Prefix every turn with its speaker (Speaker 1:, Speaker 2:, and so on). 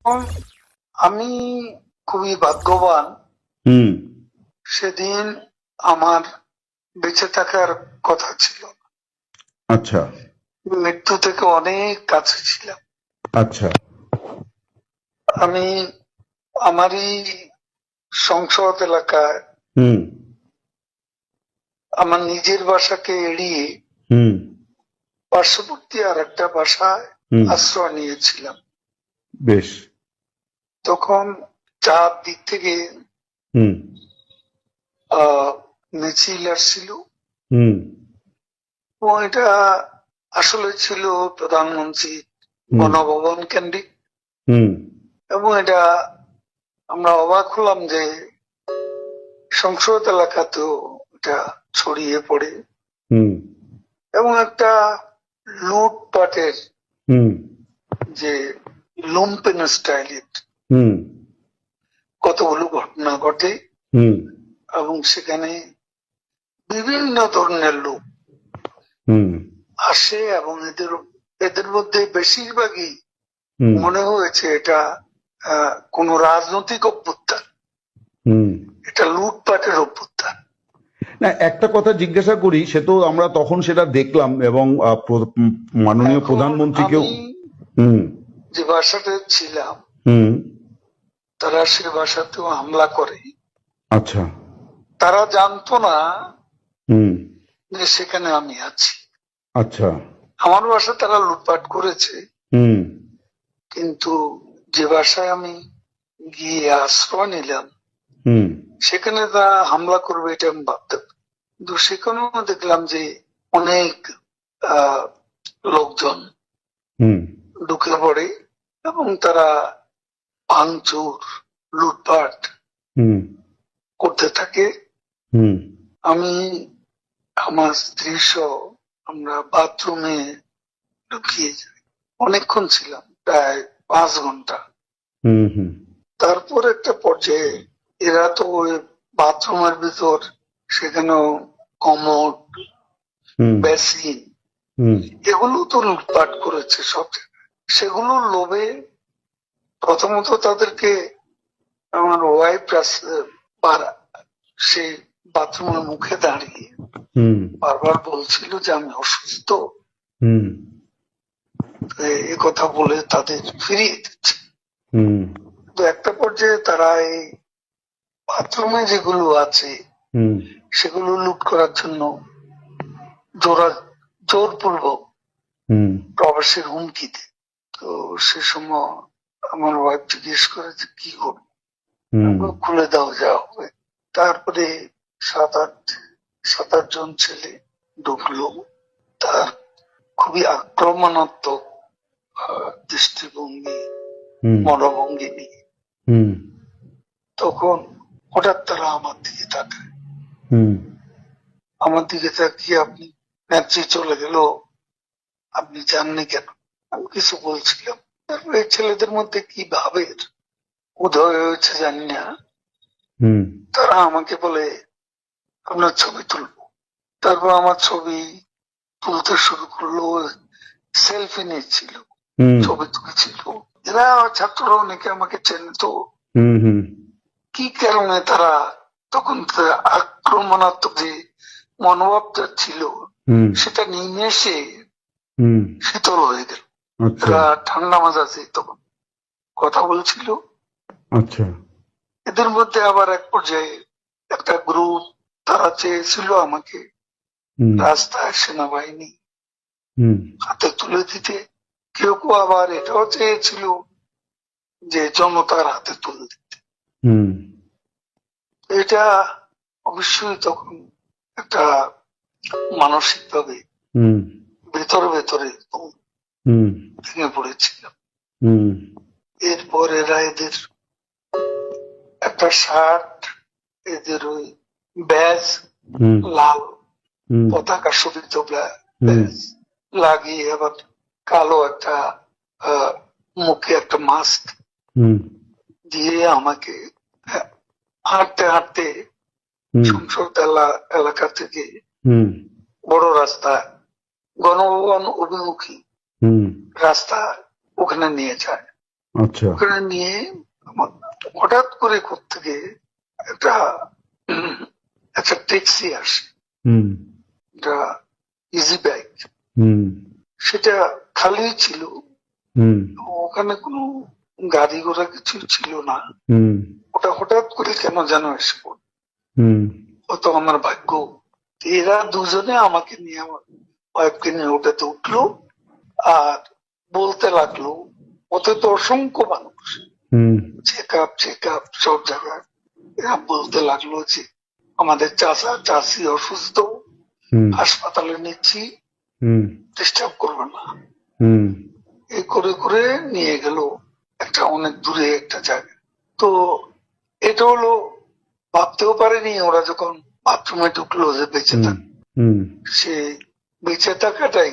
Speaker 1: এবং আমি খুবই ভাগ্যবান,
Speaker 2: হুম।
Speaker 1: সেদিন আমার বেঁচে থাকার কথা ছিল।
Speaker 2: আচ্ছা
Speaker 1: মৃত্যু থেকে অনেক কাছে ছিলাম।
Speaker 2: আচ্ছা।
Speaker 1: আমি আমারই সংসদ এলাকায়
Speaker 2: হুম
Speaker 1: আমার নিজের বাসাকে এড়িয়ে
Speaker 2: হুম
Speaker 1: পার্শ্ববর্তী আর একটা বাসায়
Speaker 2: হুম।
Speaker 1: আশ্রয় নিয়েছিলাম।
Speaker 2: বেশ।
Speaker 1: তখন চারদিক থেকে
Speaker 2: হুম
Speaker 1: মিছিল আসছিল
Speaker 2: হুম
Speaker 1: এবং এটা আসলে ছিল প্রধানমন্ত্রী
Speaker 2: হুম
Speaker 1: গণভবন কেন্দ্রিক।
Speaker 2: হুম
Speaker 1: এবং এটা আমরা অবাক হলাম যে সংসদ এলাকাতেও এটা ছড়িয়ে পড়ে
Speaker 2: হুম
Speaker 1: এবং একটা লুটপাটের
Speaker 2: হুম
Speaker 1: যে লুম্পেন স্টাইলের
Speaker 2: হুম
Speaker 1: কতগুলো ঘটনা ঘটে
Speaker 2: হুম
Speaker 1: এবং সেখানে বিভিন্ন ধরনের লোক
Speaker 2: হুম
Speaker 1: আসে এবং এদের এদের মধ্যে বেশিরভাগই
Speaker 2: হুম
Speaker 1: মনে হয়েছে এটা কোন রাজনৈতিক অভ্যুত্থান,
Speaker 2: হুম।
Speaker 1: এটা লুটপাটের অভ্যুত্থান।
Speaker 2: না, একটা কথা জিজ্ঞাসা করি, সে তো আমরা তখন সেটা দেখলাম এবং মাননীয়
Speaker 1: এখন
Speaker 2: প্রধানমন্ত্রীকেও।
Speaker 1: আমি
Speaker 2: হুম
Speaker 1: যে বাসাতে ছিলাম
Speaker 2: হুম।
Speaker 1: তারা সে বাসাতেও হামলা করে।
Speaker 2: আচ্ছা।
Speaker 1: তারা জানতো না
Speaker 2: হুম।
Speaker 1: যে সেখানে আমি আছি।
Speaker 2: আচ্ছা।
Speaker 1: আমার বাসা তারা লুটপাট করেছে,
Speaker 2: হুম
Speaker 1: কিন্তু যে বাসায় আমি গিয়ে আশ্রয় নিলাম
Speaker 2: হুম
Speaker 1: সেখানে তারা হামলা করবে এটা আমি ভাবতাম। কিন্তু সেখানেও দেখলাম যে অনেক আহ লোকজন
Speaker 2: হুম
Speaker 1: ঢুকে পড়ে এবং তারা ভাঙচুর লুটপাট
Speaker 2: হুম
Speaker 1: করতে থাকে।
Speaker 2: হুম
Speaker 1: আমি আমার স্ত্রী সহ আমরা বাথরুমে ঢুকিয়ে যাই, অনেকক্ষণ ছিলাম, প্রায় 5 ঘন্টা।
Speaker 2: হুম হুম
Speaker 1: তারপর একটা পর্যায়ে এরা তো ওই বাথরুমের ভিতর সেখানেও কমোড,
Speaker 2: হুম
Speaker 1: বেসিন
Speaker 2: হুম
Speaker 1: এগুলো তো লুটপাট করেছে সব জায়গায়। সেগুলোর লোভে প্রথমত তাদেরকে আমার ওয়াইফ সেই বাথরুমের মুখে দাঁড়িয়ে
Speaker 2: হুম
Speaker 1: বারবার বলছিল যে আমি অসুস্থ,
Speaker 2: হুম
Speaker 1: এ কথা বলে তাদের ফিরিয়ে দিচ্ছে।
Speaker 2: হুম
Speaker 1: তো একটা পর্যায়ে তারা এই বাথরুমে যেগুলো আছে
Speaker 2: হুম
Speaker 1: সেগুলো লুট করার জন্য জোরা জোরপূর্বক
Speaker 2: হুম
Speaker 1: প্রবেশের হুমকি দেয়। তো সে সময় আমার ওয়াইফ জিজ্ঞেস করে যে কি করবো,
Speaker 2: হুম
Speaker 1: খুলে দাও যা হবে। তারপরে সাত আট সাত আট জন ছেলে ঢুকলো, তার খুবই আক্রমণাত্মক দৃষ্টিভঙ্গি
Speaker 2: হুম
Speaker 1: মনোভঙ্গি নিয়ে।
Speaker 2: হুম
Speaker 1: তখন হঠাৎ তারা আমার দিকে তাকায়,
Speaker 2: হুম
Speaker 1: আমার দিকে তাকিয়ে আপনি নেত্রী চলে গেল, আপনি জাননি কেন? আমি কিছু বলছিলাম। তারপরে এই ছেলেদের মধ্যে কি ভাবের উদয় হয়েছে জানি না,
Speaker 2: হুম
Speaker 1: তারা আমাকে বলে আপনার ছবি তুলবো। তারপর আমার ছবি তুলতে শুরু করলো, সেলফি নিচ্ছিল,
Speaker 2: হুম
Speaker 1: ছবি তুলেছিল। এরা ছাত্ররা অনেকে আমাকে চেনত।
Speaker 2: হুম হুম
Speaker 1: কি কারণে তারা তখন আক্রমণাত্মক যে মনোভাবটা ছিল
Speaker 2: হুম
Speaker 1: সেটা নিমেষে
Speaker 2: হুম।
Speaker 1: শীতল হয়ে গেল।
Speaker 2: আচ্ছা
Speaker 1: এরা ঠান্ডা মাজাজে তখন কথা বলছিল।
Speaker 2: আচ্ছা।
Speaker 1: এদের মধ্যে আবার এক পর্যায়ে একটা গ্রুপ তারা চেয়েছিল আমাকে
Speaker 2: হুম
Speaker 1: রাস্তায় সেনাবাহিনী
Speaker 2: হুম
Speaker 1: হাতে তুলে দিতে। কেউ কেউ আবার এটাও চেয়েছিল যে জনতার হাতে তুলে দিতে।
Speaker 2: হুম
Speaker 1: এটা অবশ্যই তখন একটা মানসিক ভাবে
Speaker 2: হুম
Speaker 1: ভেতরে ভেতরে
Speaker 2: হুম
Speaker 1: ভেঙে পড়েছিলাম।
Speaker 2: হুম
Speaker 1: এরপর এরা এদের একটা শার্ট, এদের ওই ব্যাজ,
Speaker 2: হুম
Speaker 1: লাল
Speaker 2: হুম
Speaker 1: পতাকা শোভিত
Speaker 2: হুম
Speaker 1: ব্যাজ লাগিয়ে আবার কালো একটা আহ, মুখে একটা মাস্ক
Speaker 2: হুম
Speaker 1: দিয়ে আমাকে হাঁটতে হাঁটতে
Speaker 2: হুম
Speaker 1: সংসদ এলাকা থেকে
Speaker 2: হুম
Speaker 1: বড় রাস্তা গণভবন অভিমুখী
Speaker 2: হুম
Speaker 1: রাস্তা ওখানে নিয়ে যায়।
Speaker 2: আচ্ছা।
Speaker 1: ওখানে নিয়ে আমার হঠাৎ করে কোত্থেকে একটা উম, একটা ট্যাক্সি আসে,
Speaker 2: হুম
Speaker 1: একটা ইজি বাইক,
Speaker 2: হুম
Speaker 1: সেটা খালি ছিল।
Speaker 2: হুম
Speaker 1: ওখানে কোনো গাড়ি ঘোড়া কিছু ছিল না।
Speaker 2: হুম
Speaker 1: ওটা হঠাৎ করে কেন যেন এসে পড়ল।
Speaker 2: হুম
Speaker 1: হয়তো আমার ভাগ্য। এরা দুজনে আমাকে নিয়ে, আমার ওয়াইফকে নিয়ে ওটাতে উঠলো আর বলতে লাগলো, ওতে তো অসংখ্য মানুষ,
Speaker 2: হুম
Speaker 1: চেক আপ সব জায়গায়। এরা বলতে লাগলো যে আমাদের চাচা চাচি অসুস্থ,
Speaker 2: হুম
Speaker 1: হাসপাতালে নিচ্ছি,
Speaker 2: হুম
Speaker 1: ডিস্টার্ব করবে না।
Speaker 2: হুম
Speaker 1: এই করে করে নিয়ে গেল একটা অনেক দূরে একটা জায়গা। তো এটা হলো, ভাবতেও পারেনি ওরা যখন বাথরুমে ঢুকলো যে বেঁচে
Speaker 2: হুম
Speaker 1: থাক,
Speaker 2: হুম
Speaker 1: সে বেঁচে থাকাটাই